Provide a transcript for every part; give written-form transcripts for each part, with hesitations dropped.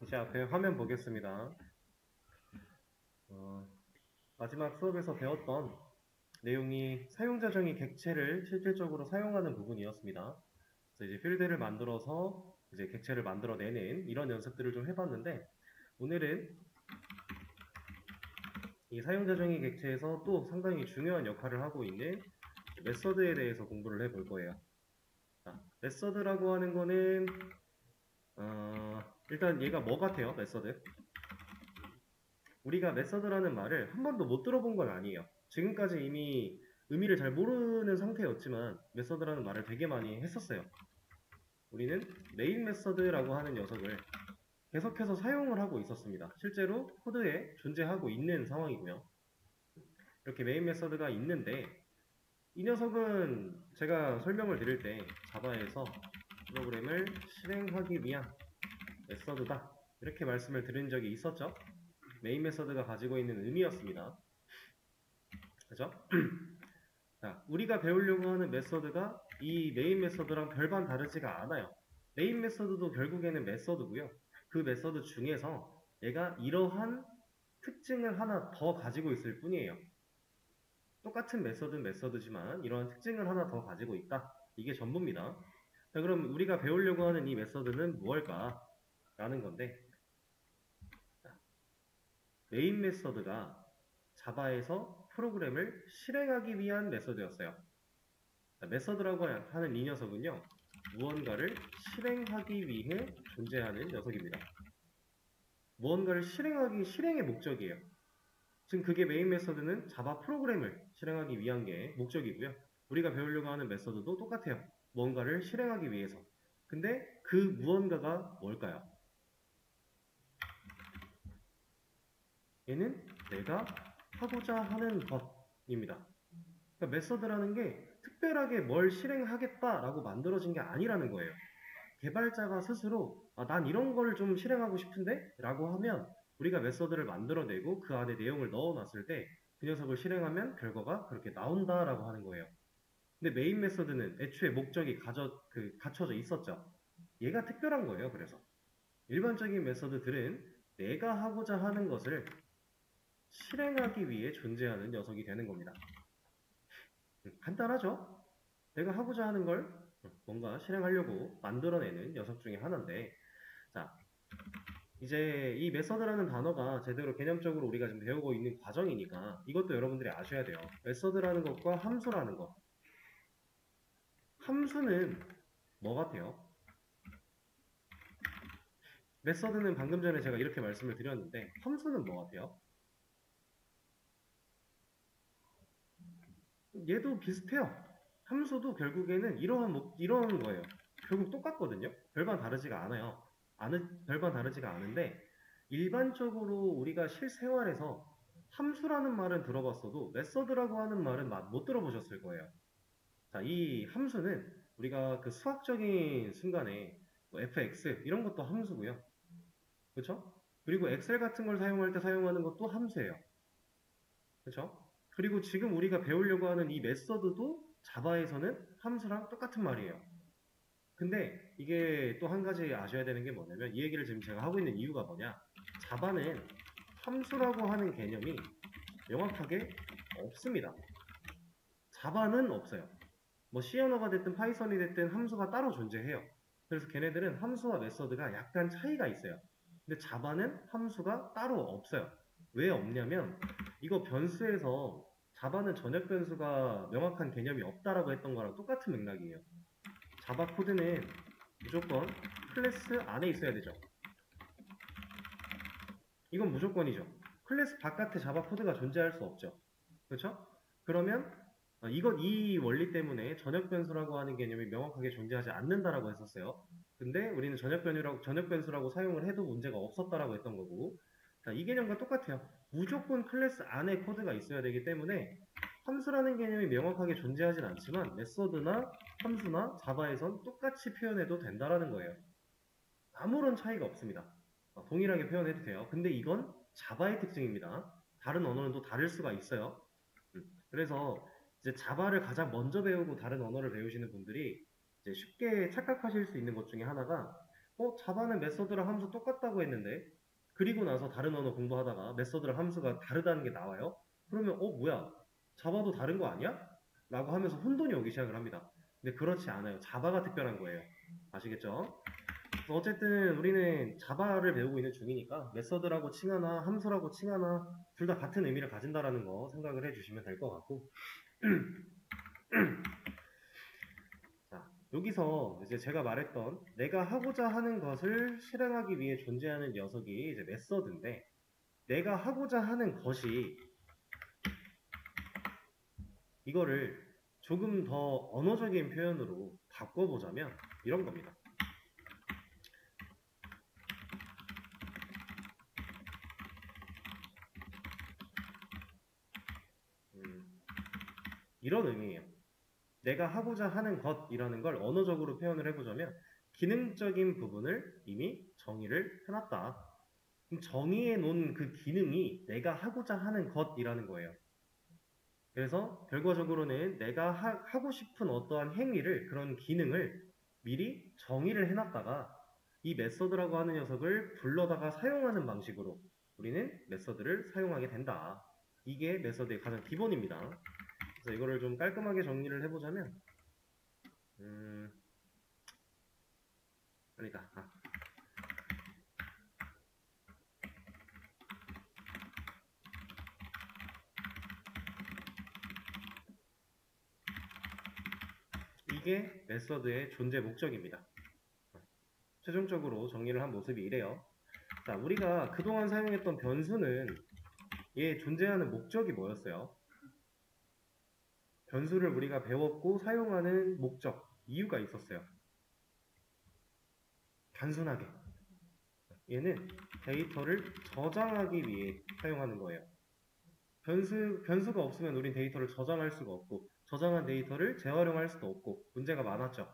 제 앞에 화면 보겠습니다. 마지막 수업에서 배웠던 내용이 사용자 정의 객체를 실질적으로 사용하는 부분이었습니다. 그래서 이제 필드를 만들어서 이제 객체를 만들어내는 이런 연습들을 좀 해봤는데, 오늘은 이 사용자 정의 객체에서 또 상당히 중요한 역할을 하고 있는 메서드에 대해서 공부를 해볼 거예요. 메서드라고 하는 거는 일단 얘가 뭐 같아요? 메서드. 우리가 메서드라는 말을 한 번도 못 들어본 건 아니에요. 지금까지 이미 의미를 잘 모르는 상태였지만 메서드라는 말을 되게 많이 했었어요. 우리는 메인 메서드라고 하는 녀석을 계속해서 사용을 하고 있었습니다. 실제로 코드에 존재하고 있는 상황이고요. 이렇게 메인 메서드가 있는데 이 녀석은 제가 설명을 드릴 때 자바에서 프로그램을 실행하기 위한 메서드다 이렇게 말씀을 드린 적이 있었죠. 메인 메서드가 가지고 있는 의미였습니다. 그죠? 자, 우리가 배우려고 하는 메서드가 이 메인 메서드랑 별반 다르지가 않아요. 메인 메서드도 결국에는 메서드고요. 그 메서드 중에서 얘가 이러한 특징을 하나 더 가지고 있을 뿐이에요. 똑같은 메서드는 메서드지만 이러한 특징을 하나 더 가지고 있다. 이게 전부입니다. 자, 그럼 우리가 배우려고 하는 이 메서드는 무엇일까? 라는 건데, 메인 메서드가 자바에서 프로그램을 실행하기 위한 메서드였어요. 자, 메서드라고 하는 이 녀석은요, 무언가를 실행하기 위해 존재하는 녀석입니다. 무언가를 실행의 목적이에요. 지금 그게 메인 메서드는 자바 프로그램을 실행하기 위한 게 목적이고요. 우리가 배우려고 하는 메서드도 똑같아요. 무언가를 실행하기 위해서. 근데 그 무언가가 뭘까요? 얘는 내가 하고자 하는 것입니다. 그러니까 메서드라는 게 특별하게 뭘 실행하겠다라고 만들어진 게 아니라는 거예요. 개발자가 스스로 난 이런 거를 좀 실행하고 싶은데? 라고 하면 우리가 메서드를 만들어내고 그 안에 내용을 넣어놨을 때 그 녀석을 실행하면 결과가 그렇게 나온다라고 하는 거예요. 근데 메인 메서드는 애초에 목적이 갖춰져 있었죠. 얘가 특별한 거예요. 그래서 일반적인 메서드들은 내가 하고자 하는 것을 실행하기 위해 존재하는 녀석이 되는 겁니다. 간단하죠? 내가 하고자 하는 걸 뭔가 실행하려고 만들어내는 녀석 중에 하나인데, 자, 이제 이 메서드라는 단어가 제대로 개념적으로 우리가 지금 배우고 있는 과정이니까 이것도 여러분들이 아셔야 돼요. 메서드라는 것과 함수라는 것. 함수는 뭐 같아요? 메서드는 방금 전에 제가 이렇게 말씀을 드렸는데 함수는 뭐 같아요? 얘도 비슷해요. 함수도 결국에는 이러한 거예요. 결국 똑같거든요. 별반 다르지가 않아요. 별반 다르지가 않은데 일반적으로 우리가 실생활에서 함수라는 말은 들어봤어도 메서드라고 하는 말은 못 들어보셨을 거예요. 자, 이 함수는 우리가 그 수학적인 순간에 뭐 fx 이런 것도 함수고요. 그렇죠? 그리고 엑셀 같은 걸 사용할 때 사용하는 것도 함수예요. 그렇죠? 그리고 지금 우리가 배우려고 하는 이 메서드도 자바에서는 함수랑 똑같은 말이에요. 근데 이게 또 한 가지 아셔야 되는 게 뭐냐면 이 얘기를 지금 제가 하고 있는 이유가 뭐냐? 자바는 함수라고 하는 개념이 명확하게 없습니다. 자바는 없어요. 뭐 C 언어가 됐든 파이썬이 됐든 함수가 따로 존재해요. 그래서 걔네들은 함수와 메서드가 약간 차이가 있어요. 근데 자바는 함수가 따로 없어요. 왜 없냐면 이거 변수에서 자바는 전역 변수가 명확한 개념이 없다라고 했던 거랑 똑같은 맥락이에요. 자바 코드는 무조건 클래스 안에 있어야 되죠. 이건 무조건이죠. 클래스 바깥에 자바 코드가 존재할 수 없죠. 그렇죠? 그러면 이 원리 때문에 전역 변수라고 하는 개념이 명확하게 존재하지 않는다라고 했었어요. 근데 우리는 전역 변수라고 사용을 해도 문제가 없었다라고 했던 거고, 자, 이 개념과 똑같아요. 무조건 클래스 안에 코드가 있어야 되기 때문에 함수라는 개념이 명확하게 존재하진 않지만 메서드나 함수나 자바에선 똑같이 표현해도 된다라는 거예요. 아무런 차이가 없습니다. 동일하게 표현해도 돼요. 근데 이건 자바의 특징입니다. 다른 언어는 또 다를 수가 있어요. 그래서 이제 자바를 가장 먼저 배우고 다른 언어를 배우시는 분들이 이제 쉽게 착각하실 수 있는 것 중에 하나가 자바는 메서드랑 함수 똑같다고 했는데 그리고 나서 다른 언어 공부하다가 메서드랑 함수가 다르다는 게 나와요. 그러면 뭐야? 자바도 다른 거 아니야? 라고 하면서 혼돈이 오기 시작을 합니다. 근데 그렇지 않아요. 자바가 특별한 거예요. 아시겠죠? 어쨌든 우리는 자바를 배우고 있는 중이니까 메서드라고 칭하나 함수라고 칭하나 둘 다 같은 의미를 가진다라는 거 생각을 해주시면 될 것 같고 자, 여기서 이제 제가 말했던 내가 하고자 하는 것을 실행하기 위해 존재하는 녀석이 이제 메서드인데 내가 하고자 하는 것이 이거를 조금 더 언어적인 표현으로 바꿔보자면 이런 겁니다. 이런 의미예요. 내가 하고자 하는 것이라는 걸 언어적으로 표현을 해보자면 기능적인 부분을 이미 정의를 해놨다. 그럼 정의해 놓은 그 기능이 내가 하고자 하는 것이라는 거예요. 그래서 결과적으로는 내가 하고 싶은 어떠한 행위를 그런 기능을 미리 정의를 해놨다가 이 메서드라고 하는 녀석을 불러다가 사용하는 방식으로 우리는 메서드를 사용하게 된다. 이게 메서드의 가장 기본입니다. 그래서 이거를 좀 깔끔하게 정리를 해보자면 아니다. 이게 메서드의 존재 목적입니다. 최종적으로 정리를 한 모습이 이래요. 자, 우리가 그동안 사용했던 변수는 얘 존재하는 목적이 뭐였어요? 변수를 우리가 배웠고 사용하는 목적, 이유가 있었어요. 단순하게 얘는 데이터를 저장하기 위해 사용하는 거예요. 변수가 없으면 우린 데이터를 저장할 수가 없고 저장한 데이터를 재활용할 수도 없고 문제가 많았죠.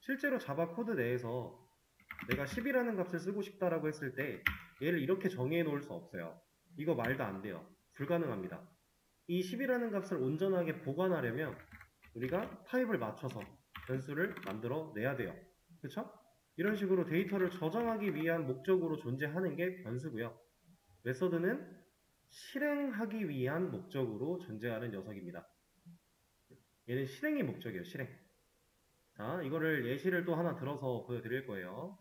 실제로 자바 코드 내에서 내가 10이라는 값을 쓰고 싶다라고 했을 때 얘를 이렇게 정의해 놓을 수 없어요. 이거 말도 안 돼요. 불가능합니다. 이 10이라는 값을 온전하게 보관하려면 우리가 타입을 맞춰서 변수를 만들어 내야 돼요. 그렇죠? 이런 식으로 데이터를 저장하기 위한 목적으로 존재하는 게 변수고요. 메서드는 실행하기 위한 목적으로 존재하는 녀석입니다. 얘는 실행이 목적이에요. 실행. 자, 이거를 예시를 또 하나 들어서 보여드릴 거예요.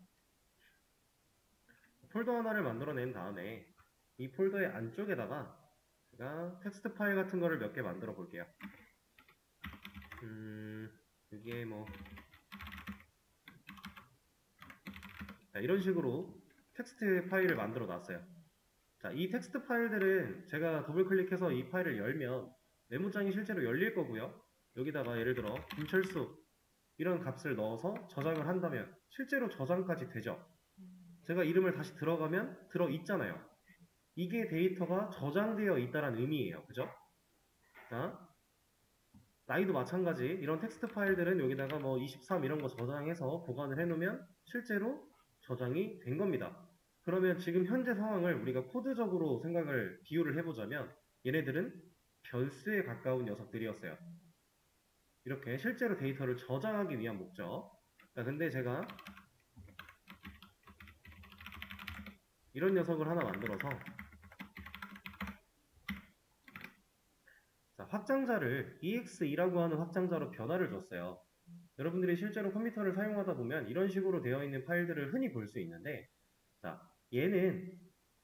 폴더 하나를 만들어낸 다음에 이 폴더의 안쪽에다가 제가 텍스트 파일 같은 거를 몇 개 만들어 볼게요. 이게 자, 이런 식으로 텍스트 파일을 만들어 놨어요. 자, 이 텍스트 파일들은 제가 더블 클릭해서 이 파일을 열면 메모장이 실제로 열릴 거고요. 여기다가 예를 들어 김철수 이런 값을 넣어서 저장을 한다면 실제로 저장까지 되죠. 제가 이름을 다시 들어가면 들어있잖아요. 이게 데이터가 저장되어 있다는 의미예요. 그죠? 자, 나이도 마찬가지. 이런 텍스트 파일들은 여기다가 23 이런 거 저장해서 보관을 해놓으면 실제로 저장이 된 겁니다. 그러면 지금 현재 상황을 우리가 코드적으로 비유를 해보자면 얘네들은 변수에 가까운 녀석들이었어요. 이렇게 실제로 데이터를 저장하기 위한 목적. 자, 근데 제가 이런 녀석을 하나 만들어서 자, 확장자를 EX2라고 하는 확장자로 변화를 줬어요. 여러분들이 실제로 컴퓨터를 사용하다 보면 이런 식으로 되어 있는 파일들을 흔히 볼 수 있는데 자, 얘는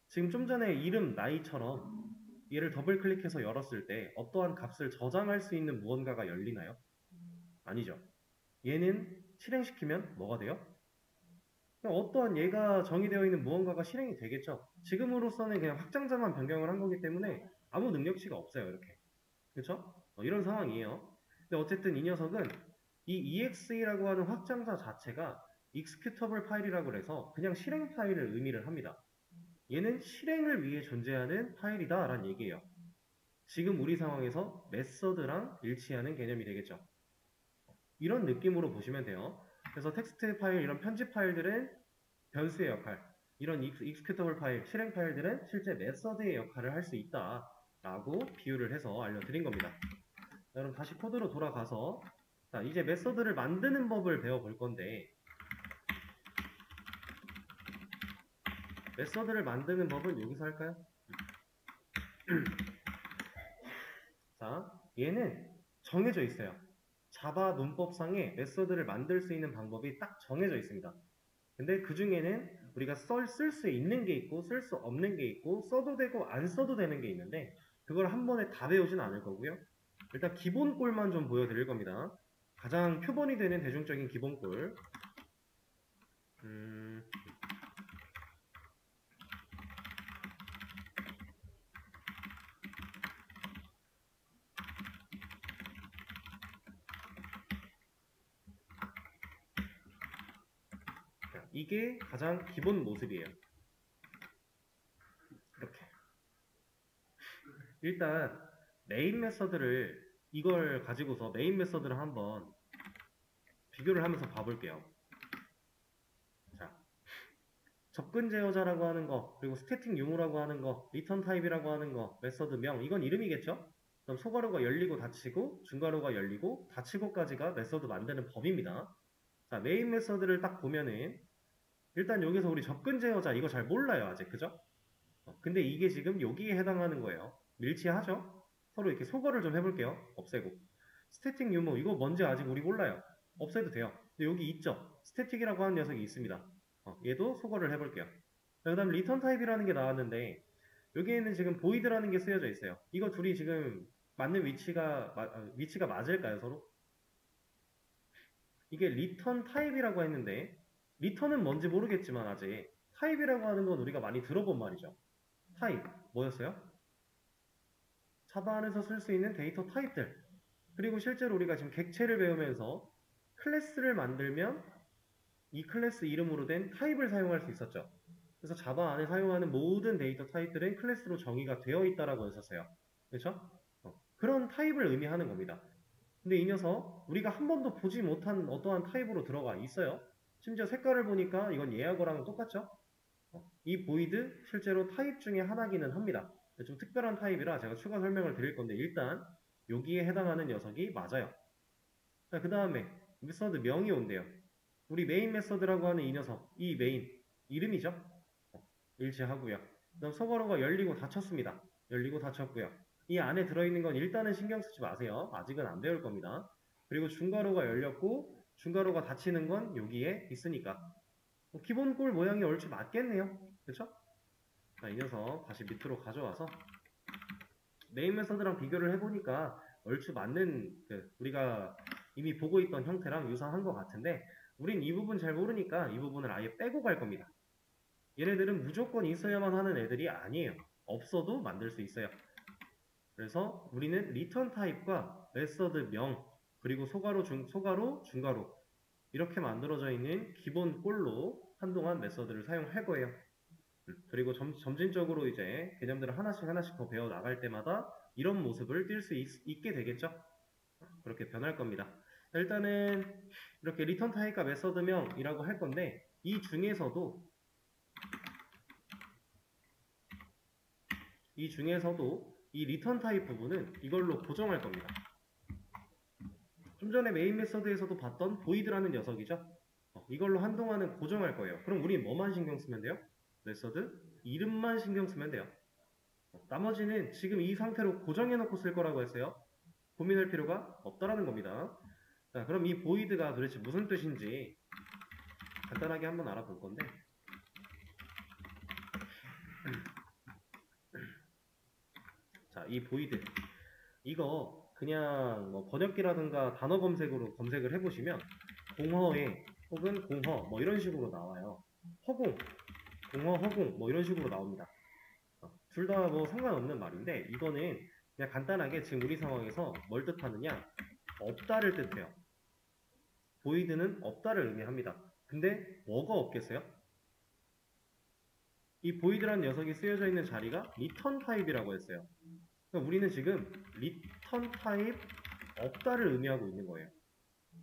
지금 좀 전에 이름 나이처럼 얘를 더블 클릭해서 열었을 때 어떠한 값을 저장할 수 있는 무언가가 열리나요? 아니죠. 얘는 실행시키면 뭐가 돼요? 어떠한 얘가 정의되어 있는 무언가가 실행이 되겠죠. 지금으로서는 그냥 확장자만 변경을 한 거기 때문에 아무 능력치가 없어요. 이렇게. 그렇죠? 이런 상황이에요. 근데 어쨌든 이 녀석은 이 EXE라고 하는 확장자 자체가 executable 파일이라고 해서 그냥 실행 파일을 의미를 합니다. 얘는 실행을 위해 존재하는 파일이다 라는 얘기예요. 지금 우리 상황에서 메서드랑 일치하는 개념이 되겠죠. 이런 느낌으로 보시면 돼요. 그래서 텍스트 파일, 이런 편집 파일들은 변수의 역할, 이런 executable 파일, 실행 파일들은 실제 메서드의 역할을 할 수 있다 라고 비유를 해서 알려드린 겁니다. 자, 그럼 다시 코드로 돌아가서 자, 이제 메서드를 만드는 법을 배워볼 건데 메서드를 만드는 법은 여기서 할까요? 자, 얘는 정해져 있어요. 자바 문법상에 메서드를 만들 수 있는 방법이 딱 정해져 있습니다. 근데 그 중에는 우리가 쓸 수 있는 게 있고 쓸 수 없는 게 있고 써도 되고 안 써도 되는 게 있는데 그걸 한 번에 다 배우진 않을 거고요. 일단 기본꼴만 좀 보여드릴 겁니다. 가장 표본이 되는 대중적인 기본꼴. 자, 이게 가장 기본 모습이에요. 이렇게. 일단 메인 메서드를 이걸 가지고서 메인 메서드를 한번 비교를 하면서 봐볼게요. 자, 접근 제어자라고 하는 거, 그리고 스태틱 유무라고 하는 거, 리턴 타입이라고 하는 거, 메서드명, 이건 이름이겠죠? 그럼 소괄호가 열리고 닫히고, 중괄호가 열리고, 닫히고까지가 메서드 만드는 법입니다. 자, 메인 메서드를 딱 보면은, 일단 여기서 우리 접근 제어자, 이거 잘 몰라요, 아직, 그죠? 근데 이게 지금 여기에 해당하는 거예요. 밀치하죠? 서로 이렇게 소거를 좀 해볼게요. 없애고. 스태틱 유무, 이거 뭔지 아직 우리 몰라요. 없애도 돼요. 근데 여기 있죠? 스태틱이라고 하는 녀석이 있습니다. 얘도 소거를 해볼게요. 그 다음 리턴 타입이라는 게 나왔는데 여기에는 지금 보이드라는 게 쓰여져 있어요. 이거 둘이 지금 맞는 위치가 맞을까요, 서로? 이게 리턴 타입이라고 했는데 리턴은 뭔지 모르겠지만 아직 타입이라고 하는 건 우리가 많이 들어본 말이죠. 타입, 뭐였어요? 자바 안에서 쓸 수 있는 데이터 타입들. 그리고 실제로 우리가 지금 객체를 배우면서 클래스를 만들면 이 클래스 이름으로 된 타입을 사용할 수 있었죠. 그래서 자바 안에 사용하는 모든 데이터 타입들은 클래스로 정의가 되어 있다라고 했었어요. 그렇죠? 그런 타입을 의미하는 겁니다. 근데 이 녀석 우리가 한 번도 보지 못한 어떠한 타입으로 들어가 있어요. 심지어 색깔을 보니까 이건 얘하고랑 똑같죠? 이 보이드 실제로 타입 중에 하나기는 합니다. 좀 특별한 타입이라 제가 추가 설명을 드릴 건데 일단 여기에 해당하는 녀석이 맞아요. 그 다음에 메서드 명이 온대요. 우리 메인 메서드라고 하는 이 녀석, 이 메인 이름이죠? 일치하고요. 그다음 소괄호가 열리고 닫혔습니다. 열리고 닫혔고요. 이 안에 들어있는 건 일단은 신경 쓰지 마세요. 아직은 안 배울 겁니다. 그리고 중괄호가 열렸고 중괄호가 닫히는 건 여기에 있으니까 기본 꼴 모양이 얼추 맞겠네요. 그렇죠? 자, 이 녀석 다시 밑으로 가져와서 메인 메서드랑 비교를 해보니까 얼추 맞는 우리가 이미 보고 있던 형태랑 유사한 것 같은데 우린 이 부분 잘 모르니까 이 부분을 아예 빼고 갈 겁니다. 얘네들은 무조건 있어야만 하는 애들이 아니에요. 없어도 만들 수 있어요. 그래서 우리는 리턴 타입과 메서드 명 그리고 소괄호, 중괄호 이렇게 만들어져 있는 기본 꼴로 한동안 메서드를 사용할 거예요. 그리고 점진적으로 이제 개념들을 하나씩 더 배워 나갈 때마다 이런 모습을 띌 수 있게 되겠죠. 그렇게 변할 겁니다. 일단은 이렇게 리턴 타입과 메서드명이라고 할 건데 이 중에서도 이 리턴 타입 부분은 이걸로 고정할 겁니다. 좀 전에 메인 메서드에서도 봤던 보이드라는 녀석이죠. 이걸로 한동안은 고정할 거예요. 그럼 우리 뭐만 신경 쓰면 돼요? 메서드 이름만 신경 쓰면 돼요. 나머지는 지금 이 상태로 고정해 놓고 쓸 거라고 했어요. 고민할 필요가 없다라는 겁니다. 자, 그럼 이 보이드가 도대체 무슨 뜻인지 간단하게 한번 알아볼 건데 자, 이 보이드 이거 그냥 뭐 번역기라든가 단어 검색으로 검색을 해보시면 공허에 혹은 공허 뭐 이런 식으로 나와요. 허공, 공허, 허공 뭐 이런 식으로 나옵니다. 둘 다 뭐 상관없는 말인데 이거는 그냥 간단하게 지금 우리 상황에서 뭘 뜻하느냐 없다를 뜻해요. 보이드는 없다를 의미합니다. 근데 뭐가 없겠어요? 이 보이드라는 녀석이 쓰여져 있는 자리가 리턴 타입이라고 했어요. 그러니까 우리는 지금 리턴 타입 없다를 의미하고 있는 거예요.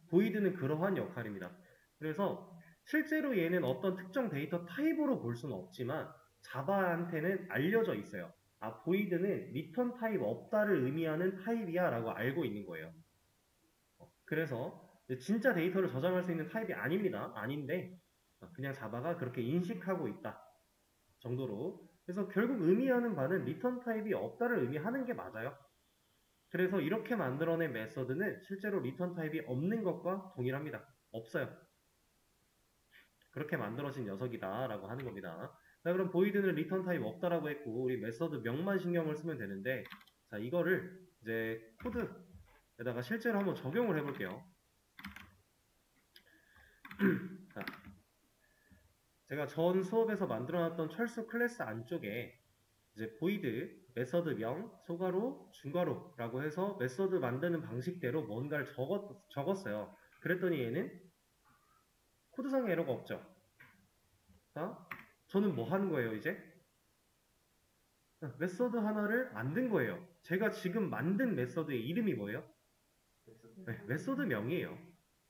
보이드는 그러한 역할입니다. 그래서 실제로 얘는 어떤 특정 데이터 타입으로 볼 수는 없지만 자바한테는 알려져 있어요. 아, 보이드는 리턴 타입 없다를 의미하는 타입이야 라고 알고 있는 거예요. 그래서 진짜 데이터를 저장할 수 있는 타입이 아닙니다. 아닌데 그냥 자바가 그렇게 인식하고 있다. 정도로. 그래서 결국 의미하는 바는 리턴 타입이 없다를 의미하는 게 맞아요. 그래서 이렇게 만들어낸 메서드는 실제로 리턴 타입이 없는 것과 동일합니다. 없어요. 그렇게 만들어진 녀석이다 라고 하는 겁니다. 자, 그럼 보이드는 리턴 타입 없다라고 했고 우리 메서드 명만 신경을 쓰면 되는데, 자, 이거를 이제 코드에다가 실제로 한번 적용을 해볼게요. 자, 제가 전 수업에서 만들어놨던 철수 클래스 안쪽에 이제 보이드 메서드 명, 소괄호, 중괄호라고 해서 메서드 만드는 방식대로 뭔가를 적었어요. 그랬더니 얘는 코드상에 에러가 없죠. 자, 저는 뭐 하는 거예요, 이제? 메서드 하나를 만든 거예요. 제가 지금 만든 메서드의 이름이 뭐예요? 네, 메서드 명이에요.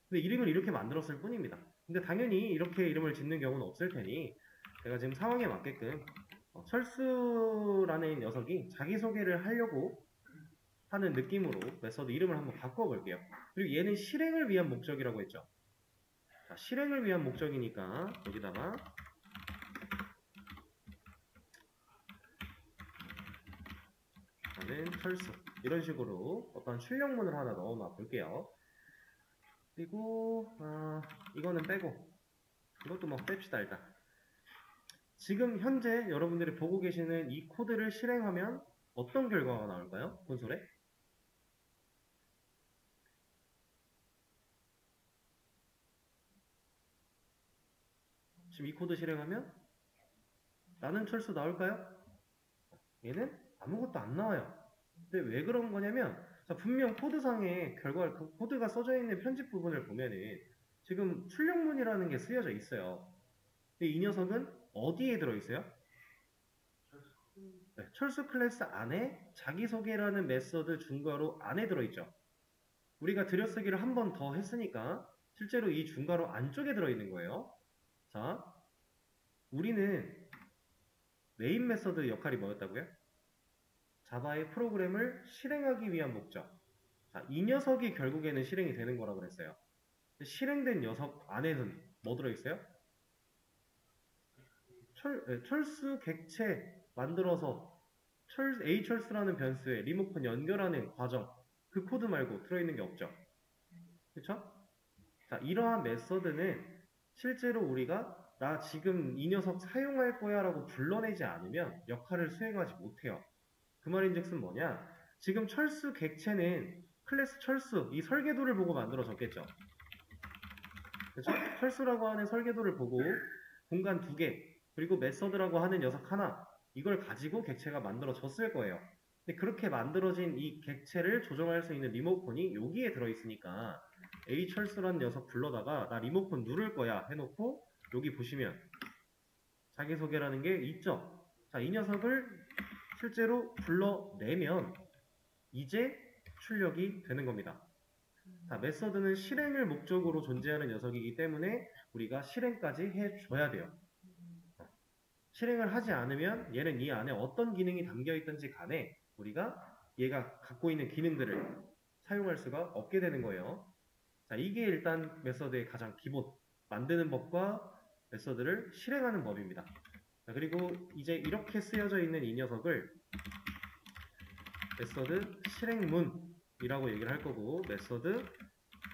근데 이름을 이렇게 만들었을 뿐입니다. 근데 당연히 이렇게 이름을 짓는 경우는 없을 테니 제가 지금 상황에 맞게끔 철수라는 녀석이 자기소개를 하려고 하는 느낌으로 메서드 이름을 한번 바꿔볼게요. 그리고 얘는 실행을 위한 목적이라고 했죠. 자, 실행을 위한 목적이니까 여기다가 나는 철수 이런 식으로 어떤 출력문을 하나 넣어놔 볼게요. 그리고 이거는 빼고 이것도 뭐 뺍시다. 일단 지금 현재 여러분들이 보고 계시는 이 코드를 실행하면 어떤 결과가 나올까요? 콘솔에? 지금 이 코드 실행하면 나는 철수 나올까요? 얘는 아무것도 안 나와요. 근데 왜 그런 거냐면, 자, 분명 코드상에 그 코드가 써져 있는 편집 부분을 보면은 지금 출력문이라는 게 쓰여져 있어요. 근데 이 녀석은 어디에 들어있어요? 네, 철수 클래스 안에 자기소개라는 메서드 중괄호 안에 들어있죠. 우리가 들여쓰기를 한 번 더 했으니까 실제로 이 중괄호 안쪽에 들어있는 거예요. 자, 우리는 메인 메서드 역할이 뭐였다고요? 자바의 프로그램을 실행하기 위한 목적. 자, 이 녀석이 결국에는 실행이 되는 거라 그랬어요. 실행된 녀석 안에는 뭐 들어있어요? 철수 객체 만들어서 A철수라는 변수에 리모컨 연결하는 과정, 그 코드 말고 들어있는 게 없죠. 그쵸? 자, 이러한 메서드는 실제로 우리가 나 지금 이 녀석 사용할 거야 라고 불러내지 않으면 역할을 수행하지 못해요. 그 말인즉슨 뭐냐? 지금 철수 객체는 클래스 철수 이 설계도를 보고 만들어졌겠죠. 그렇죠? 철수라고 하는 설계도를 보고 공간 2개 그리고 메서드라고 하는 녀석 하나 이걸 가지고 객체가 만들어졌을 거예요. 근데 그렇게 만들어진 이 객체를 조정할 수 있는 리모컨이 여기에 들어있으니까 A철수라는 녀석 불러다가 나 리모컨 누를 거야 해놓고 여기 보시면 자기소개라는 게 있죠. 자, 이 녀석을 실제로 불러내면 이제 출력이 되는 겁니다. 자, 메서드는 실행을 목적으로 존재하는 녀석이기 때문에 우리가 실행까지 해줘야 돼요. 실행을 하지 않으면 얘는 이 안에 어떤 기능이 담겨 있든지 간에 우리가 얘가 갖고 있는 기능들을 사용할 수가 없게 되는 거예요. 자, 이게 일단 메서드의 가장 기본, 만드는 법과 메서드를 실행하는 법입니다. 자, 그리고 이제 이렇게 쓰여져 있는 이 녀석을 메서드 실행문이라고 얘기를 할 거고 메서드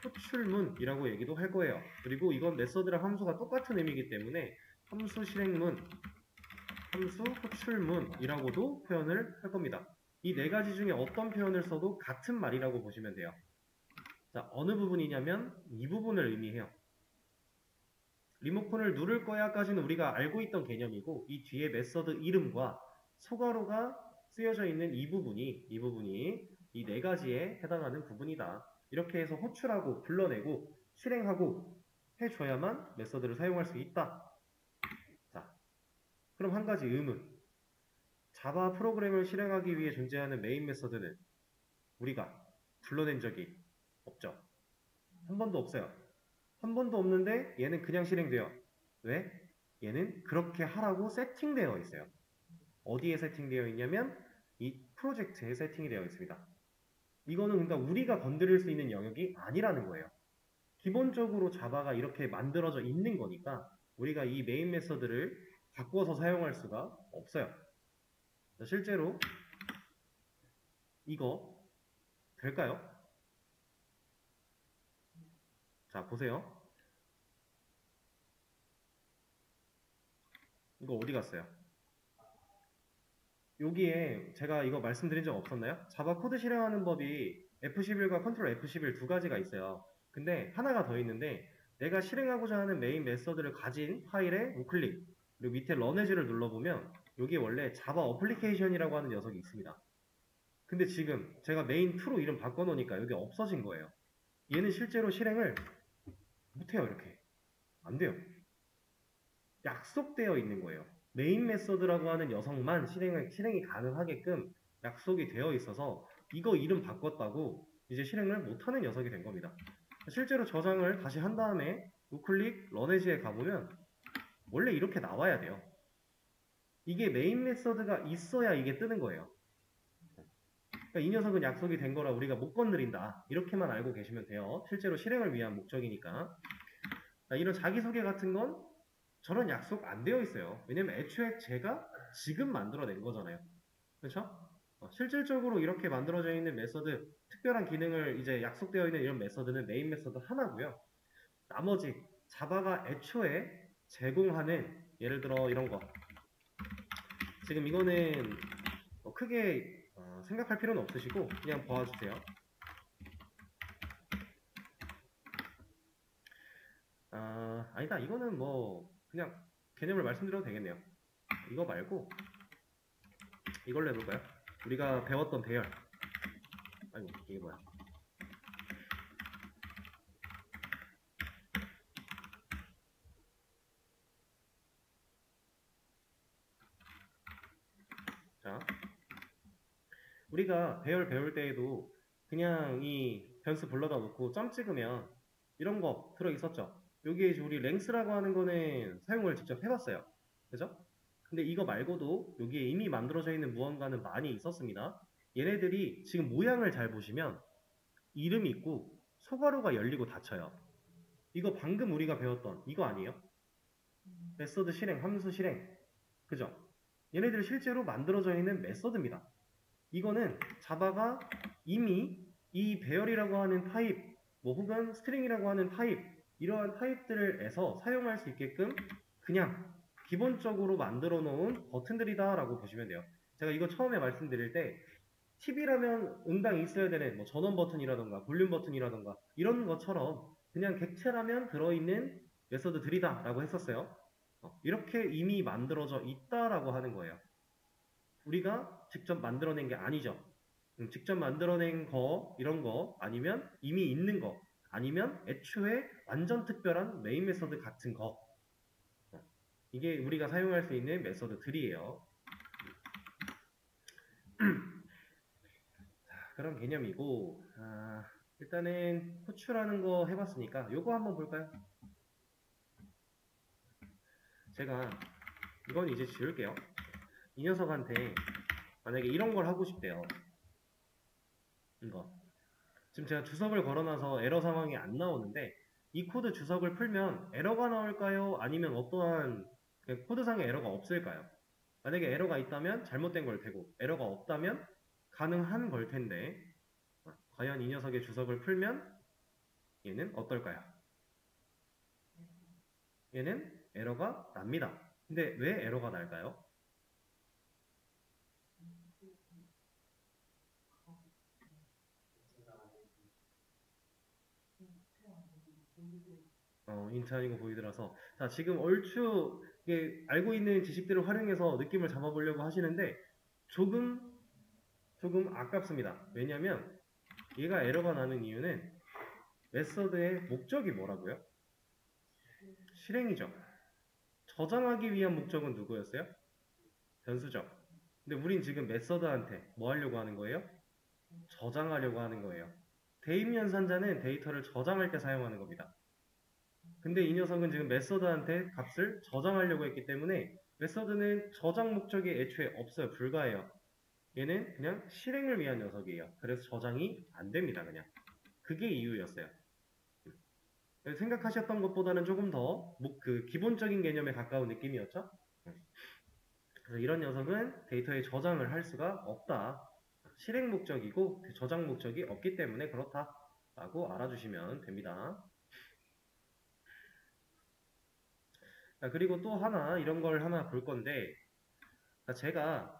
호출문이라고 얘기도 할 거예요. 그리고 이건 메서드랑 함수가 똑같은 의미이기 때문에 함수 실행문, 함수 호출문이라고도 표현을 할 겁니다. 이 네 가지 중에 어떤 표현을 써도 같은 말이라고 보시면 돼요. 자, 어느 부분이냐면 이 부분을 의미해요. 리모컨을 누를 거야까지는 우리가 알고 있던 개념이고 이 뒤에 메서드 이름과 소괄호가 쓰여져 있는 이 부분이 이 네 가지에 해당하는 부분이다. 이렇게 해서 호출하고 불러내고 실행하고 해줘야만 메서드를 사용할 수 있다. 자, 그럼 한 가지 의문. 자바 프로그램을 실행하기 위해 존재하는 메인 메서드는 우리가 불러낸 적이 없죠. 한 번도 없어요. 한 번도 없는데 얘는 그냥 실행돼요. 왜? 얘는 그렇게 하라고 세팅되어 있어요. 어디에 세팅되어 있냐면 이 프로젝트에 세팅이 되어 있습니다. 이거는 그러니까 우리가 건드릴 수 있는 영역이 아니라는 거예요. 기본적으로 자바가 이렇게 만들어져 있는 거니까 우리가 이 메인 메서드를 바꿔서 사용할 수가 없어요. 실제로 이거 될까요? 자, 보세요. 이거 어디 갔어요? 여기에 제가 이거 말씀드린 적 없었나요? 자바 코드 실행하는 법이 F11과 컨트롤 F11 두 가지가 있어요. 근데 하나가 더 있는데 내가 실행하고자 하는 메인 메서드를 가진 파일에 우클릭 그리고 밑에 런에즈를 눌러보면 여기 원래 자바 어플리케이션이라고 하는 녀석이 있습니다. 근데 지금 제가 메인 2로 이름 바꿔놓으니까 여기 없어진 거예요. 얘는 실제로 실행을 못해요. 이렇게 안 돼요. 약속되어 있는 거예요. 메인 메서드라고 하는 녀석만 실행이 가능하게끔 약속이 되어 있어서 이거 이름 바꿨다고 이제 실행을 못하는 녀석이 된 겁니다. 실제로 저장을 다시 한 다음에 우클릭 런에지에 가보면 원래 이렇게 나와야 돼요. 이게 메인 메서드가 있어야 이게 뜨는 거예요. 그러니까 이 녀석은 약속이 된 거라 우리가 못 건드린다. 이렇게만 알고 계시면 돼요. 실제로 실행을 위한 목적이니까. 이런 자기소개 같은 건 저런 약속 안 되어 있어요. 왜냐면 애초에 제가 지금 만들어낸 거잖아요. 그렇죠? 실질적으로 이렇게 만들어져 있는 메서드, 특별한 기능을 이제 약속되어 있는 이런 메서드는 메인 메서드 하나고요. 나머지 자바가 애초에 제공하는 예를 들어 이런 거. 지금 이거는 크게 생각할 필요는 없으시고 그냥 봐주세요. 아니다. 이거는 뭐 그냥 개념을 말씀드려도 되겠네요. 이거 말고 이걸로 해볼까요? 우리가 배웠던 배열. 아이고 이게 뭐야? 자, 우리가 배열 배울 때에도 그냥 이 변수 불러다 놓고 점 찍으면 이런 거 들어 있었죠. 여기에 이제 우리 랭스라고 하는 거는 사용을 직접 해봤어요. 그죠? 근데 이거 말고도 여기에 이미 만들어져 있는 무언가는 많이 있었습니다. 얘네들이 지금 모양을 잘 보시면 이름이 있고 소괄호가 열리고 닫혀요. 이거 방금 우리가 배웠던 이거 아니에요? 메서드 실행, 함수 실행. 그죠? 얘네들 실제로 만들어져 있는 메서드입니다. 이거는 자바가 이미 이 배열이라고 하는 타입, 뭐 혹은 스트링이라고 하는 타입, 이러한 타입들에서 사용할 수 있게끔 그냥 기본적으로 만들어 놓은 버튼들이다 라고 보시면 돼요. 제가 이거 처음에 말씀드릴 때 팁이라면 응당 있어야 되는 뭐 전원 버튼이라던가 볼륨 버튼이라던가 이런 것처럼 그냥 객체라면 들어있는 메서드들이다 라고 했었어요. 이렇게 이미 만들어져 있다라고 하는 거예요. 우리가 직접 만들어낸 게 아니죠. 직접 만들어낸 거, 이런 거, 아니면 이미 있는 거, 아니면 애초에 완전 특별한 메인 메서드 같은 거. 이게 우리가 사용할 수 있는 메서드들이에요. 그런 개념이고, 일단은 호출하는 거 해봤으니까 요거 한번 볼까요? 제가 이건 이제 지울게요. 이 녀석한테 만약에 이런 걸 하고 싶대요. 이거. 지금 제가 주석을 걸어놔서 에러 상황이 안 나오는데 이 코드 주석을 풀면 에러가 나올까요? 아니면 어떠한 코드상의 에러가 없을까요? 만약에 에러가 있다면 잘못된 걸 테고 에러가 없다면 가능한 걸 텐데 과연 이 녀석의 주석을 풀면 얘는 어떨까요? 얘는 에러가 납니다. 근데 왜 에러가 날까요? 인트 아니고 보이드라서. 자, 지금 얼추 알고 있는 지식들을 활용해서 느낌을 잡아보려고 하시는데 조금 아깝습니다. 왜냐면 얘가 에러가 나는 이유는 메서드의 목적이 뭐라고요? 실행이죠. 저장하기 위한 목적은 누구였어요? 변수죠. 근데 우린 지금 메서드한테 뭐 하려고 하는 거예요? 저장하려고 하는 거예요. 대입 연산자는 데이터를 저장할 때 사용하는 겁니다. 근데 이 녀석은 지금 메서드한테 값을 저장하려고 했기 때문에 메서드는 저장 목적이 애초에 없어요. 불가해요. 얘는 그냥 실행을 위한 녀석이에요. 그래서 저장이 안 됩니다. 그냥. 그게 이유였어요. 생각하셨던 것보다는 조금 더 기본적인 개념에 가까운 느낌이었죠? 그래서 이런 녀석은 데이터에 저장을 할 수가 없다. 실행 목적이고 저장 목적이 없기 때문에 그렇다라고 알아주시면 됩니다. 자, 그리고 또 하나 이런 걸 하나 볼 건데, 제가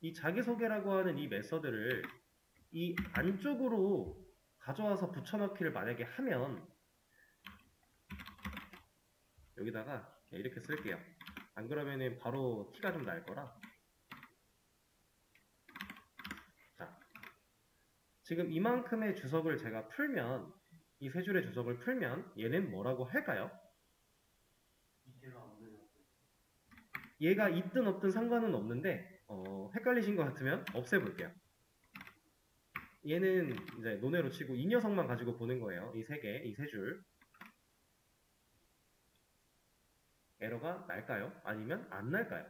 이 자기소개라고 하는 이 메서드를 이 안쪽으로 가져와서 붙여넣기를 만약에 하면 여기다가 이렇게 쓸게요. 안 그러면은 바로 티가 좀 날 거라. 자, 지금 이만큼의 주석을 제가 풀면, 이 세 줄의 주석을 풀면 얘는 뭐라고 할까요? 얘가 있든 없든 상관은 없는데 헷갈리신 것 같으면 없애볼게요. 얘는 이제 논외로 치고 이 녀석만 가지고 보는 거예요. 이 세 개, 이 세 줄. 에러가 날까요? 아니면 안 날까요?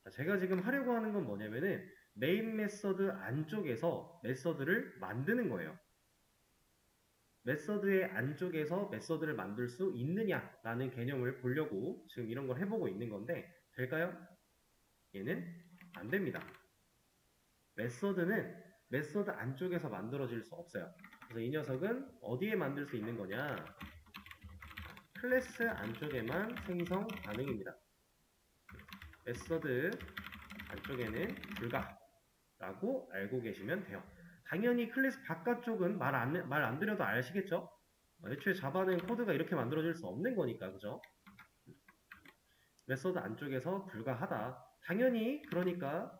자, 제가 지금 하려고 하는 건 뭐냐면은 메인 메서드 안쪽에서 메서드를 만드는 거예요. 메서드의 안쪽에서 메서드를 만들 수 있느냐라는 개념을 보려고 지금 이런 걸 해보고 있는 건데 될까요? 얘는 안 됩니다. 메서드는 메서드 안쪽에서 만들어질 수 없어요. 그래서 이 녀석은 어디에 만들 수 있는 거냐? 클래스 안쪽에만 생성 가능입니다. 메서드 안쪽에는 불가라고 알고 계시면 돼요. 당연히 클래스 바깥쪽은 말 안 드려도 아시겠죠? 애초에 자바는 코드가 이렇게 만들어질 수 없는 거니까, 그죠? 메서드 안쪽에서 불가하다. 당연히 그러니까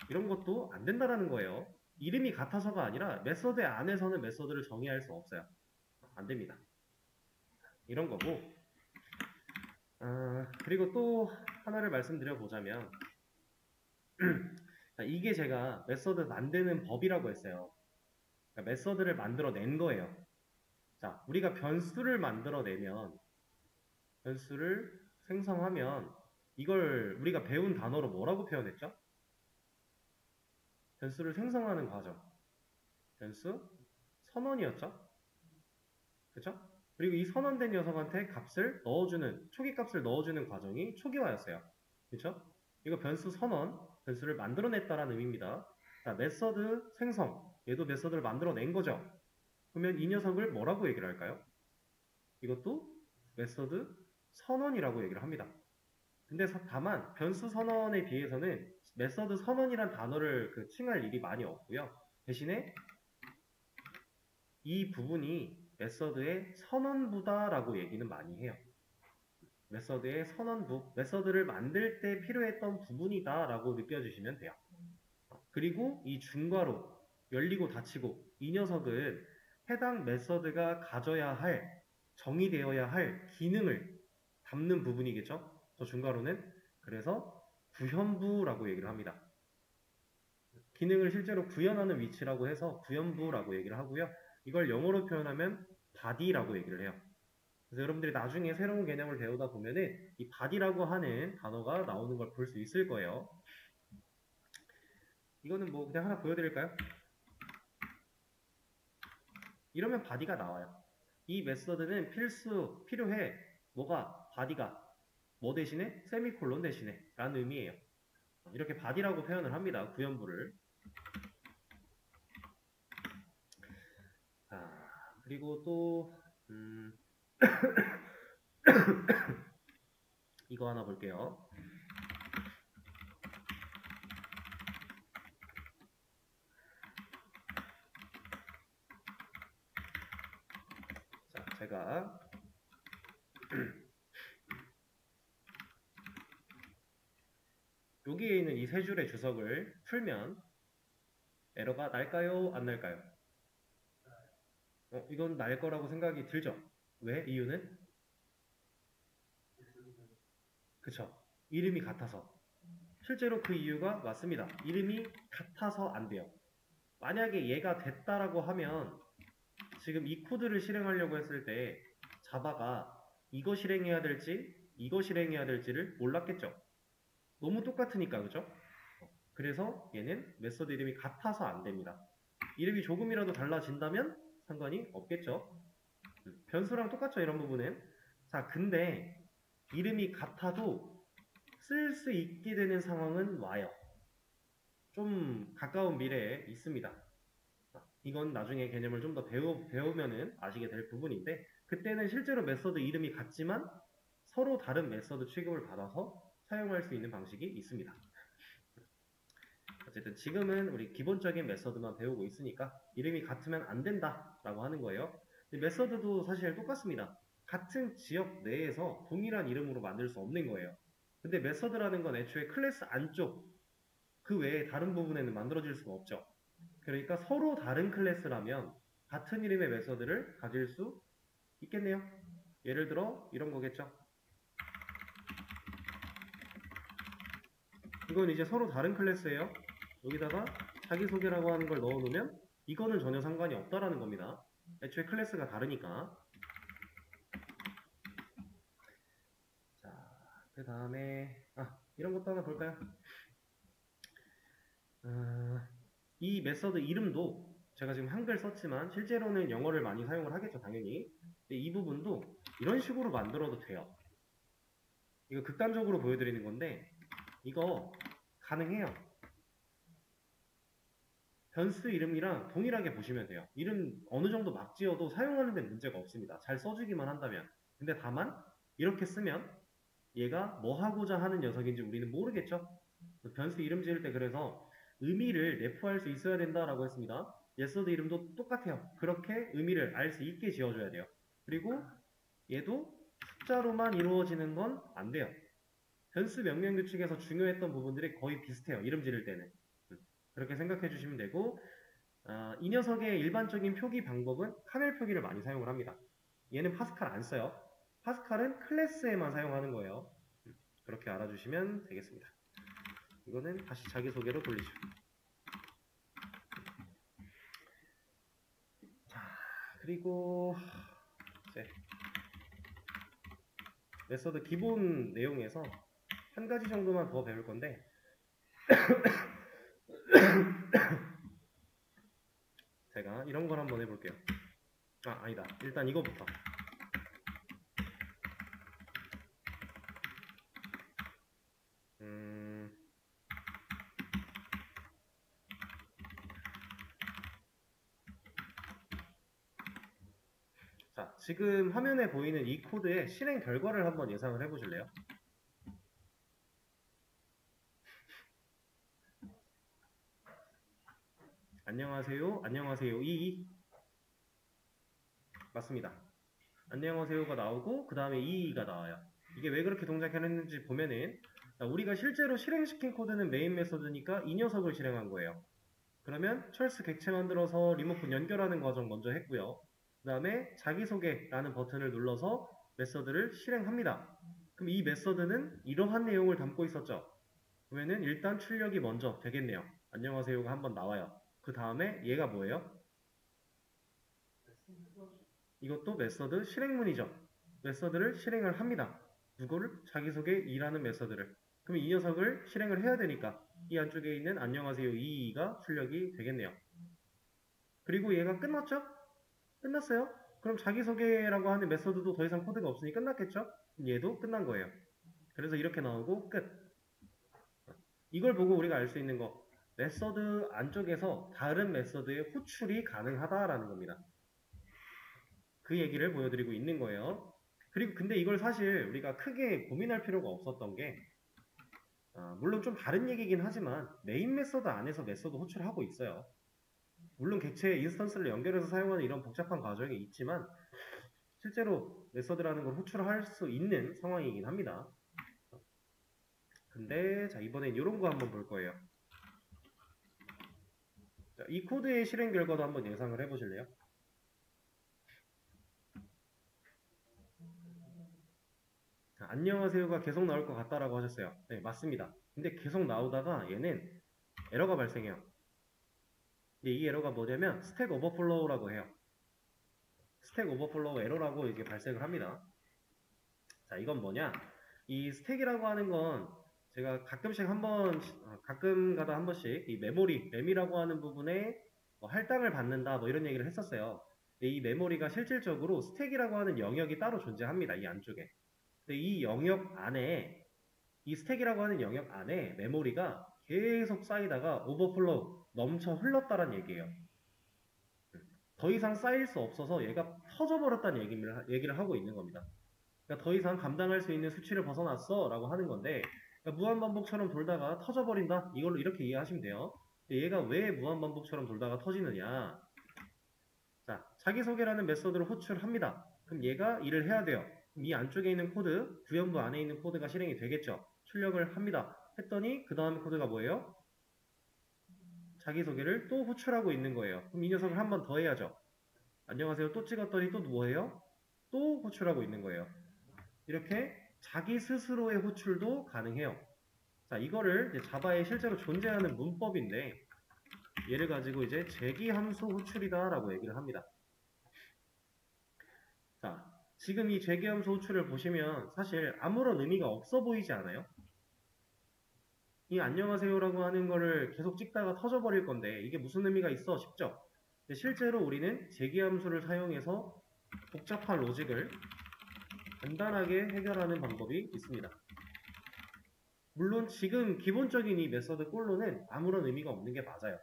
이런 것도 안 된다라는 거예요. 이름이 같아서가 아니라 메서드 안에서는 메서드를 정의할 수 없어요. 안 됩니다. 이런 거고. 그리고 또 하나를 말씀드려보자면 이게 제가 메서드 만드는 법이라고 했어요. 그러니까 메서드를 만들어낸 거예요. 자, 우리가 변수를 만들어내면 변수를 생성하면 이걸 우리가 배운 단어로 뭐라고 표현했죠? 변수를 생성하는 과정. 변수 선언이었죠? 그쵸? 그리고 이 선언된 녀석한테 값을 넣어주는, 초기 값을 넣어주는 과정이 초기화였어요. 그쵸? 이거 변수 선언, 변수를 만들어냈다라는 의미입니다. 자, 메서드 생성. 얘도 메서드를 만들어낸 거죠? 그러면 이 녀석을 뭐라고 얘기를 할까요? 이것도 메서드 선언이라고 얘기를 합니다. 근데 다만 변수 선언에 비해서는 메서드 선언이란 단어를 칭할 일이 많이 없고요. 대신에 이 부분이 메서드의 선언부다라고 얘기는 많이 해요. 메서드의 선언부, 메서드를 만들 때 필요했던 부분이다라고 느껴주시면 돼요. 그리고 이 중괄호, 열리고 닫히고 이 녀석은 해당 메서드가 가져야 할, 정의되어야 할 기능을 담는 부분이겠죠? 저 중괄호는. 그래서 구현부라고 얘기를 합니다. 기능을 실제로 구현하는 위치라고 해서 구현부라고 얘기를 하고요. 이걸 영어로 표현하면 body라고 얘기를 해요. 그래서 여러분들이 나중에 새로운 개념을 배우다 보면은 이 body라고 하는 단어가 나오는 걸 볼 수 있을 거예요. 이거는 뭐 그냥 하나 보여드릴까요? 이러면 body가 나와요. 이 메서드는 필요해. 뭐가? body가. 뭐 대신에? 세미콜론 대신에. 라는 의미예요. 이렇게 body라고 표현을 합니다. 구현부를. 그리고 또 이거 하나 볼게요. 자, 제가 여기에 있는 이 세 줄의 주석을 풀면 에러가 날까요? 안 날까요? 이건 날 거라고 생각이 들죠? 왜? 이유는? 그쵸. 이름이 같아서. 실제로 그 이유가 맞습니다. 이름이 같아서 안 돼요. 만약에 얘가 됐다라고 하면 지금 이 코드를 실행하려고 했을 때 자바가 이거 실행해야 될지 이거 실행해야 될지를 몰랐겠죠. 너무 똑같으니까, 그죠? 그래서 얘는 메서드 이름이 같아서 안 됩니다. 이름이 조금이라도 달라진다면 상관이 없겠죠. 변수랑 똑같죠, 이런 부분은. 자, 근데 이름이 같아도 쓸 수 있게 되는 상황은 와요. 좀 가까운 미래에 있습니다. 이건 나중에 개념을 좀 더 배우면은 아시게 될 부분인데, 그때는 실제로 메서드 이름이 같지만 서로 다른 메서드 취급을 받아서 사용할 수 있는 방식이 있습니다. 어쨌든 지금은 우리 기본적인 메서드만 배우고 있으니까 이름이 같으면 안 된다라고 하는 거예요. 메서드도 사실 똑같습니다. 같은 지역 내에서 동일한 이름으로 만들 수 없는 거예요. 근데 메서드라는 건 애초에 클래스 안쪽 그 외에 다른 부분에는 만들어질 수가 없죠. 그러니까 서로 다른 클래스라면 같은 이름의 메서드를 가질 수 있겠네요. 예를 들어 이런 거겠죠. 이건 이제 서로 다른 클래스예요. 여기다가 자기소개라고 하는 걸 넣어놓으면 이거는 전혀 상관이 없다라는 겁니다. 애초에 클래스가 다르니까. 자, 그 다음에 이런 것도 하나 볼까요? 이 메서드 이름도 제가 지금 한글 썼지만 실제로는 영어를 많이 사용을 하겠죠, 당연히. 근데 이 부분도 이런 식으로 만들어도 돼요. 이거 극단적으로 보여드리는 건데 이거 가능해요. 변수 이름이랑 동일하게 보시면 돼요. 이름 어느 정도 막 지어도 사용하는 데 문제가 없습니다. 잘 써주기만 한다면. 근데 다만 이렇게 쓰면 얘가 뭐 하고자 하는 녀석인지 우리는 모르겠죠. 변수 이름 지을 때 그래서 의미를 내포할 수 있어야 된다라고 했습니다. 메서드 이름도 똑같아요. 그렇게 의미를 알 수 있게 지어줘야 돼요. 그리고 얘도 숫자로만 이루어지는 건 안 돼요. 변수 명령 규칙에서 중요했던 부분들이 거의 비슷해요. 이름 지를 때는. 그렇게 생각해 주시면 되고, 이 녀석의 일반적인 표기 방법은 카멜 표기를 많이 사용을 합니다. 얘는 파스칼 안 써요. 파스칼은 클래스에만 사용하는 거예요. 그렇게 알아주시면 되겠습니다. 이거는 다시 자기소개로 돌리죠. 자, 그리고 이제 메서드 기본 내용에서 한 가지 정도만 더 배울 건데 제가 이런 걸 한번 해볼게요. 아니다. 일단 이거부터. 자, 지금 화면에 보이는 이 코드의 실행 결과를 한번 예상을 해보실래요? 안녕하세요. 안녕하세요. 맞습니다. 안녕하세요가 나오고 그 다음에 이가 나와요. 이게 왜 그렇게 동작했는지 보면은 우리가 실제로 실행시킨 코드는 메인 메서드니까 이 녀석을 실행한 거예요. 그러면 철수 객체 만들어서 리모컨 연결하는 과정 먼저 했고요. 그 다음에 자기소개라는 버튼을 눌러서 메서드를 실행합니다. 그럼 이 메서드는 이러한 내용을 담고 있었죠. 그러면은 일단 출력이 먼저 되겠네요. 안녕하세요가 한번 나와요. 그 다음에 얘가 뭐예요? 이것도 메서드 실행문이죠. 메서드를 실행을 합니다. 누구를? 자기소개 2라는 메서드를. 그럼 이 녀석을 실행을 해야 되니까 이 안쪽에 있는 안녕하세요 2가 출력이 되겠네요. 그리고 얘가 끝났죠? 끝났어요. 그럼 자기소개라고 하는 메서드도 더 이상 코드가 없으니 끝났겠죠? 얘도 끝난 거예요. 그래서 이렇게 나오고 끝. 이걸 보고 우리가 알 수 있는 거, 메서드 안쪽에서 다른 메서드의 호출이 가능하다라는 겁니다. 그 얘기를 보여드리고 있는 거예요. 그리고 근데 이걸 사실 우리가 크게 고민할 필요가 없었던 게, 물론 좀 다른 얘기긴 하지만 메인 메서드 안에서 메서드 호출을 하고 있어요. 물론 객체의 인스턴스를 연결해서 사용하는 이런 복잡한 과정이 있지만 실제로 메서드라는 걸 호출할 수 있는 상황이긴 합니다. 근데 자, 이번엔 이런 거 한번 볼 거예요. 자, 이 코드의 실행 결과도 한번 예상을 해보실래요? 자, 안녕하세요가 계속 나올 것 같다라고 하셨어요. 네, 맞습니다. 근데 계속 나오다가 얘는 에러가 발생해요. 근데 이 에러가 뭐냐면 스택 오버플로우라고 해요. 스택 오버플로우 에러라고 이게 발생을 합니다. 자, 이건 뭐냐? 이 스택이라고 하는 건 제가 가끔씩 가끔 가다 한 번씩 이 램이라고 하는 부분에 할당을 받는다 뭐 이런 얘기를 했었어요. 근데 이 메모리가 실질적으로 스택이라고 하는 영역이 따로 존재합니다. 이 안쪽에. 근데 이 영역 안에, 이 스택이라고 하는 영역 안에 메모리가 계속 쌓이다가 오버플로우, 넘쳐 흘렀다는 얘기예요. 더 이상 쌓일 수 없어서 얘가 터져버렸다는 얘기를 하고 있는 겁니다. 그러니까 더 이상 감당할 수 있는 수치를 벗어났어 라고 하는 건데, 그러니까 무한반복처럼 돌다가 터져버린다, 이걸로 이렇게 이해하시면 돼요. 얘가 왜 무한반복처럼 돌다가 터지느냐. 자, 자기소개라는 메서드를 호출합니다. 그럼 얘가 일을 해야 돼요. 그럼 이 안쪽에 있는 코드, 구현부 안에 있는 코드가 실행이 되겠죠. 출력을 합니다. 했더니 그 다음 코드가 뭐예요? 자기소개를 또 호출하고 있는 거예요. 그럼 이 녀석을 한 번 더 해야죠. 안녕하세요 또 찍었더니 또 뭐예요? 또 호출하고 있는 거예요. 이렇게 자기 스스로의 호출도 가능해요. 자, 이거를 이제 자바에 실제로 존재하는 문법인데, 얘를 가지고 이제 제기함수 호출이다 라고 얘기를 합니다. 자, 지금 이 제기함수 호출을 보시면 사실 아무런 의미가 없어 보이지 않아요? 이 안녕하세요라고 하는 거를 계속 찍다가 터져버릴 건데 이게 무슨 의미가 있어 싶죠? 실제로 우리는 제기함수를 사용해서 복잡한 로직을 간단하게 해결하는 방법이 있습니다. 물론 지금 기본적인 이 메서드 꼴로는 아무런 의미가 없는 게 맞아요.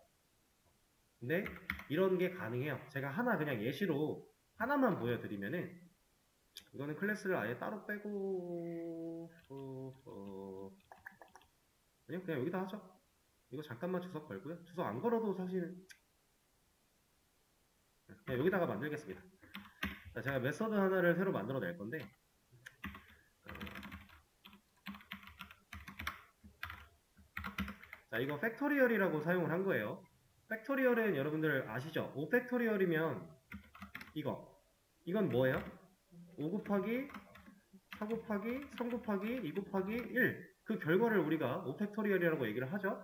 근데 이런 게 가능해요. 제가 하나 그냥 예시로 하나만 보여드리면은, 이거는 클래스를 아예 따로 빼고 아니요, 그냥 여기다 하죠. 이거 잠깐만 주석 걸고요. 주석 안 걸어도 사실 그냥 여기다가 만들겠습니다. 자, 제가 메서드 하나를 새로 만들어 낼 건데, 자, 이거 팩토리얼이라고 사용을 한 거예요. 팩토리얼은 여러분들 아시죠? 5 팩토리얼이면 이건 뭐예요? 5 곱하기 4 곱하기 3 곱하기 2 곱하기 1, 그 결과를 우리가 5 팩토리얼이라고 얘기를 하죠.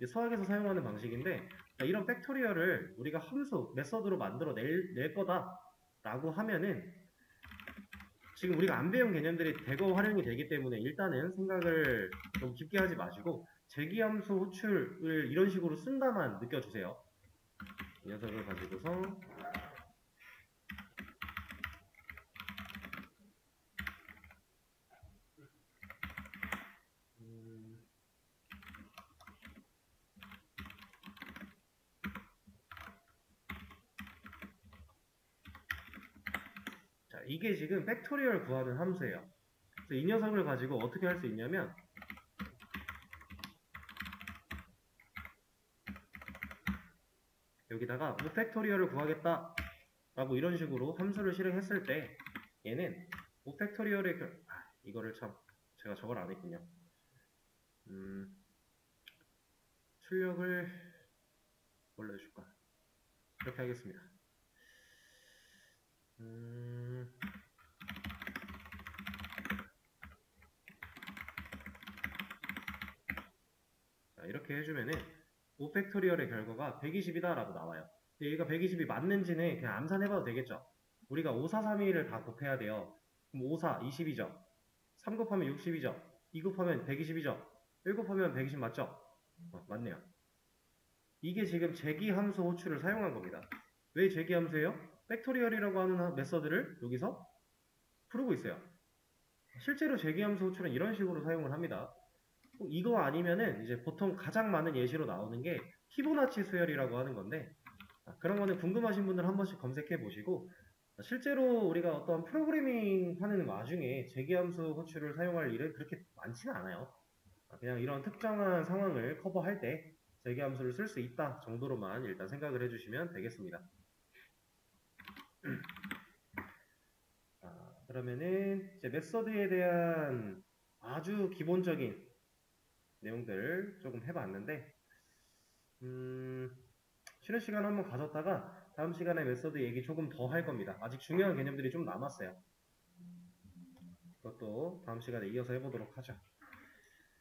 수학에서 사용하는 방식인데, 이런 팩토리얼을 우리가 함수, 메서드로 만들어 낼 거다 라고 하면은, 지금 우리가 안 배운 개념들이 대거 활용이 되기 때문에 일단은 생각을 너무 깊게 하지 마시고 제기함수 호출을 이런 식으로 쓴다만 느껴주세요. 이 녀석을 가지고서 자, 이게 지금 팩토리얼 구하는 함수예요. 그래서 이 녀석을 가지고 어떻게 할 수 있냐면, 여기다가 5 팩토리얼을 구하겠다 라고 이런 식으로 함수를 실행했을 때 얘는 5 팩토리얼의 이거를 참 제가 저걸 안 했군요. 출력을 뭘로 해줄까? 이렇게 하겠습니다. 자, 이렇게 해주면은 5 팩토리얼의 결과가 120이다 라고 나와요. 근데 얘가 120이 맞는지는 그냥 암산해봐도 되겠죠. 우리가 5, 4, 3, 2를 다 곱해야 돼요. 그럼 5, 4, 20이죠. 3 곱하면 60이죠. 2 곱하면 120이죠. 1 곱하면 120 맞죠? 맞네요. 이게 지금 제기함수 호출을 사용한 겁니다. 왜 제기함수예요? 팩토리얼이라고 하는 메서드를 여기서 부르고 있어요. 실제로 제기함수 호출은 이런 식으로 사용을 합니다. 이거 아니면은 이제 보통 가장 많은 예시로 나오는 게 피보나치 수열이라고 하는 건데, 그런 거는 궁금하신 분들 한 번씩 검색해 보시고, 실제로 우리가 어떤 프로그래밍 하는 와중에 제기함수 호출을 사용할 일은 그렇게 많지는 않아요. 그냥 이런 특정한 상황을 커버할 때 제기함수를 쓸 수 있다 정도로만 일단 생각을 해주시면 되겠습니다. 그러면은 이제 메서드에 대한 아주 기본적인 내용들 조금 해봤는데, 쉬는 시간 한번 가졌다가 다음 시간에 메서드 얘기 조금 더 할 겁니다. 아직 중요한 개념들이 좀 남았어요. 그것도 다음 시간에 이어서 해보도록 하죠.